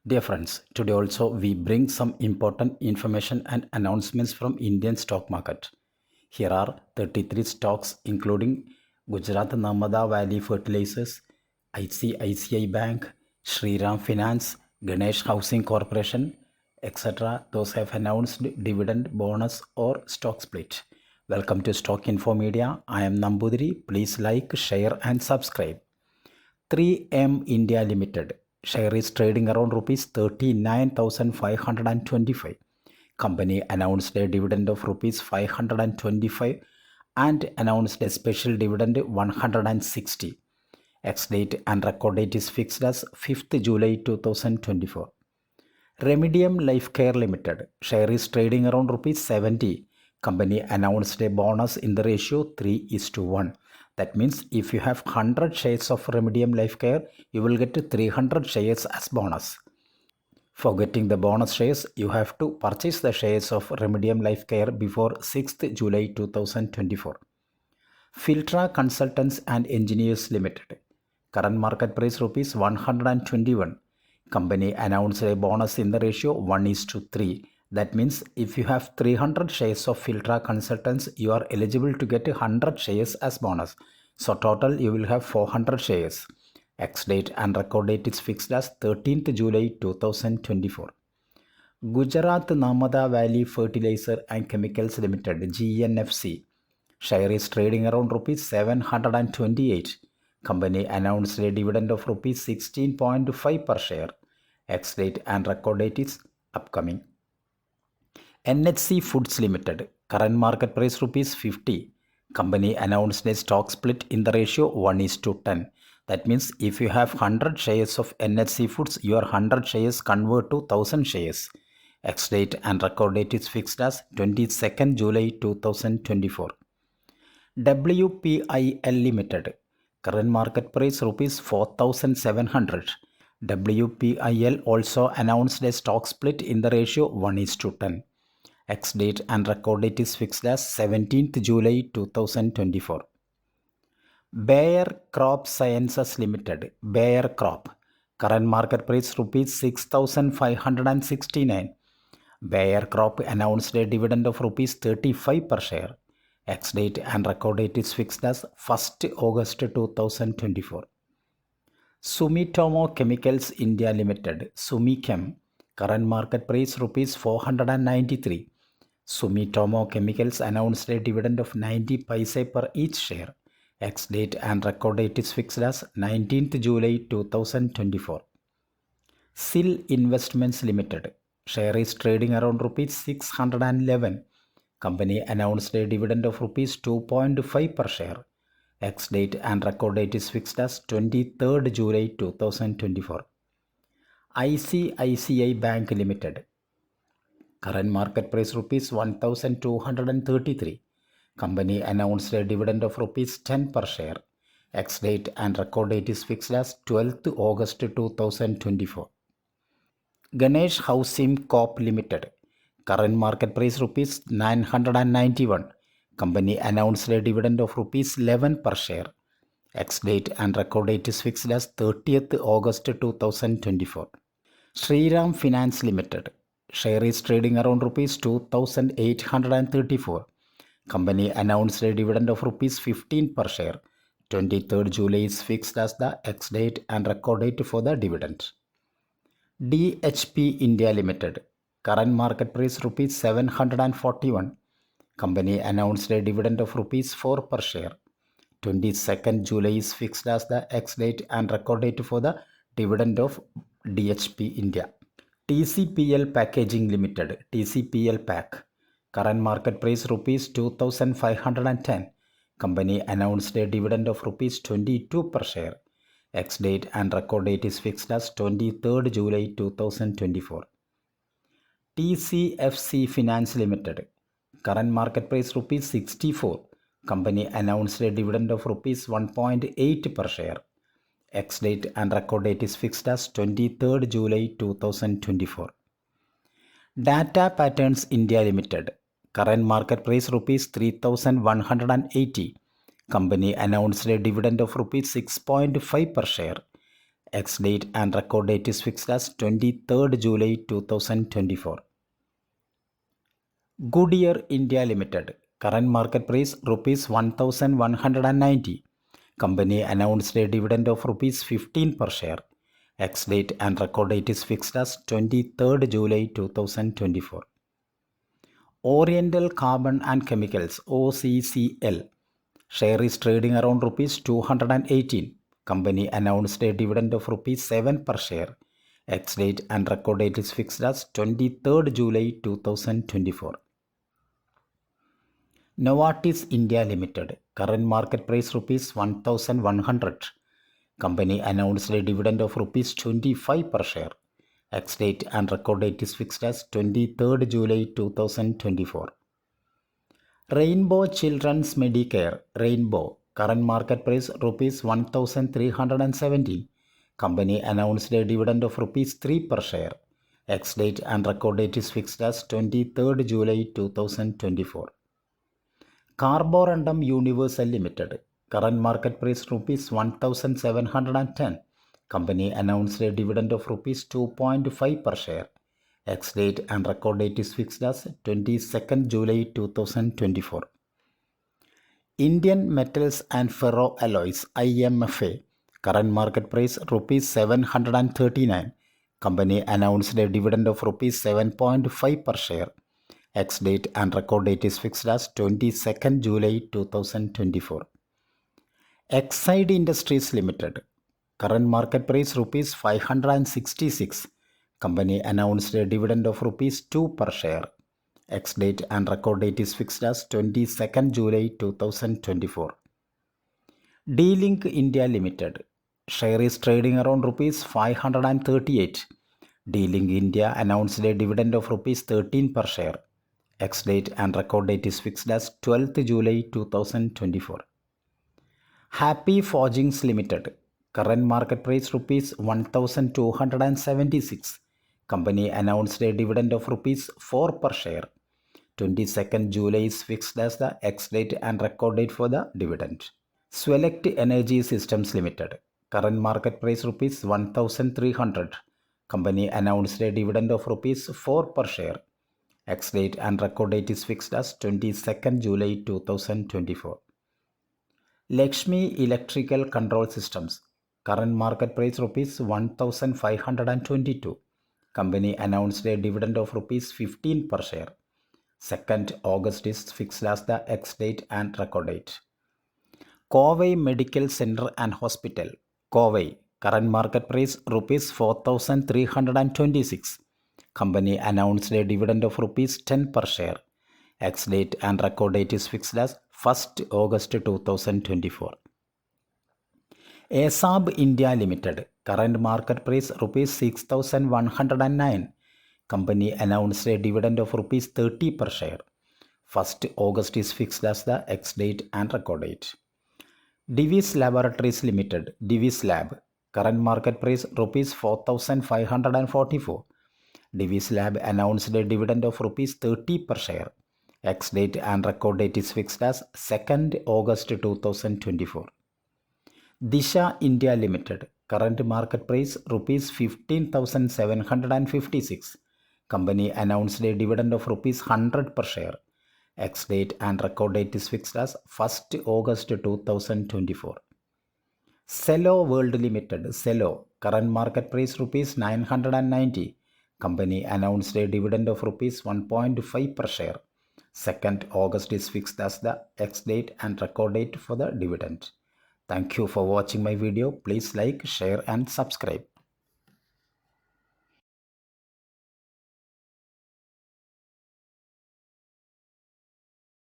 Dear friends, today also we bring some important information and announcements from Indian stock market. Here are 33 stocks including Gujarat Narmada Valley Fertilizers, ICICI Bank, Shriram Finance, Ganesh Housing Corporation, etc. Those have announced dividend, bonus or stock split. Welcome to Stock Info Media. I am Nambudiri. Please like, share and subscribe. 3M India Limited share is trading around rupees 39,525. Company announced a dividend of rupees 525 and announced a special dividend 160. Ex-date and record date is fixed as 5th July 2024. Remedium Life Care Limited share is trading around rupees 70. Company announced a bonus in the ratio 3:1. That means if you have 100 shares of Remedium Life Care, you will get 300 shares as bonus. For getting the bonus shares, you have to purchase the shares of Remedium Life Care before 6th July 2024. Filtra Consultants and Engineers Limited. Current market price rupees 121. Company announced a bonus in the ratio 1:3. That means if you have 300 shares of Filtra Consultants, you are eligible to get 100 shares as bonus. So total you will have 400 shares. Ex-date and record date is fixed as 13th July 2024. Gujarat Narmada Valley Fertilizer and Chemicals Limited GNFC share is trading around rupees 728. Company announced a dividend of rupees 16.5 per share. Ex-date and record date is upcoming. NHC Foods Limited current market price rupees 50. Company announced a stock split in the ratio 1:10. That means if you have 100 shares of NHC Foods, your 100 shares convert to 1000 shares. Ex-date and record date is fixed as 22nd July 2024. WPIL Limited current market price rupees 4700. WPIL also announced a stock split in the ratio 1:10. Ex-date and record date is fixed as 17th July 2024. Bayer Crop Sciences Limited, Bayer Crop, current market price rupees 6,569. Bayer Crop announced a dividend of rupees 35 per share. Ex-date and record date is fixed as 1st August 2024. Sumitomo Chemicals India Limited, Sumichem, current market price rupees 493. Sumitomo Chemicals announced a dividend of 90 paise per each share. Ex-date and record date is fixed as 19th July 2024. SIL Investments Limited share is trading around rupees 611. Company announced a dividend of rupees 2.5 per share. Ex-date and record date is fixed as 23rd July 2024. ICICI Bank Limited current market price rupees 1233. Company announced a dividend of rupees 10 per share. Ex-date and record date is fixed as 12th August 2024. Ganesh Housing Corp Limited current market price rupees 991. Company announced a dividend of rupees 11 per share. Ex-date and record date is fixed as 30th August 2024. Shriram Finance Limited share is trading around rupees 2,834. Company announced a dividend of rupees 15 per share. 23rd July is fixed as the ex-date and record date for the dividend. DHP India Limited current market price rupees 741. Company announced a dividend of rupees 4 per share. 22nd July is fixed as the ex-date and record date for the dividend of DHP India. TCPL Packaging Limited, TCPL Pack, current market price rupees 2,510. Company announced a dividend of rupees 22 per share. Ex-date and record date is fixed as 23rd July 2024. TCFC Finance Limited, current market price rupees 64. Company announced a dividend of rupees 1.8 per share. Ex-date and record date is fixed as 23rd July 2024. Data Patterns India Limited, current market price rupees 3,180. Company announced a dividend of rupees 6.5 per share. ex-date and record date is fixed as 23rd July 2024. Goodyear India Limited. Current market price rupees 1190. Company announced a dividend of rupees 15 per share. Ex-date and record date is fixed as 23rd July 2024. Oriental Carbon and Chemicals OCCL. Share is trading around rupees 218. Company announced a dividend of rupees 7 per share. Ex-date and record date is fixed as 23rd July 2024. Novartis India Limited. Current market price rupees 1100. Company announced a dividend of rupees 25 per share. Ex-date and record date is fixed as 23rd July 2024. Rainbow Children's Medicare. Rainbow. Current market price rupees 1370. Company announced a dividend of rupees 3 per share. Ex-date and record date is fixed as 23rd July 2024. Carborundum Universal Limited. Current market price rupees 1710. Company announced a dividend of rupees 2.5 per share. Ex-date and record date is fixed as 22nd July 2024. Indian Metals and Ferroalloys IMFA. Current market price rupees 739. Company announced a dividend of rupees 7.5 per share. Ex-date and record date is fixed as 22nd July 2024. Exide Industries Limited. Current market price rupees 566. Company announced a dividend of rupees 2 per share. Ex-date and record date is fixed as 22nd July 2024. D-Link India Limited. Share is trading around rupees 538. D-Link India announced a dividend of rupees 13 per share. Ex-date and record date is fixed as 12th July 2024. Happy Forgings Limited. Current market price rupees 1276. Company announced a dividend of rupees 4 per share. 22nd July is fixed as the ex-date and record date for the dividend. Swelect Energy Systems Limited. Current market price rupees 1300. Company announced a dividend of rupees 4 per share. Ex-date and record date is fixed as 22nd July 2024. Lakshmi Electrical Control Systems. Current market price rupees 1522. Company announced a dividend of rupees 15 per share. 2nd August is fixed as the ex-date and record date. Kovai Medical Center and Hospital. Kovai. Current market price rupees 4326. Company announced a dividend of rupees 10 per share. Ex-date and record date is fixed as 1st August 2024. ASAB India Limited. Current market price rupees 6109. Company announced a dividend of rupees 30 per share. 1st August is fixed as the ex-date and record date. Divi's Laboratories Limited. Divi's Lab. Current market price rupees 4544. Divi's Lab announced a dividend of rupees 30 per share. Ex-date and record date is fixed as 2nd August 2024. Disha India Limited. Current market price rupees 15,756. Company announced a dividend of rupees 100 per share. Ex-date and record date is fixed as 1st August 2024. Cello World Limited. Cello. Current market price rupees 990. Company announced a dividend of rupees 1.5 per share. 2nd August is fixed as the ex-date and record date for the dividend. Thank you for watching my video. Please like, share and subscribe.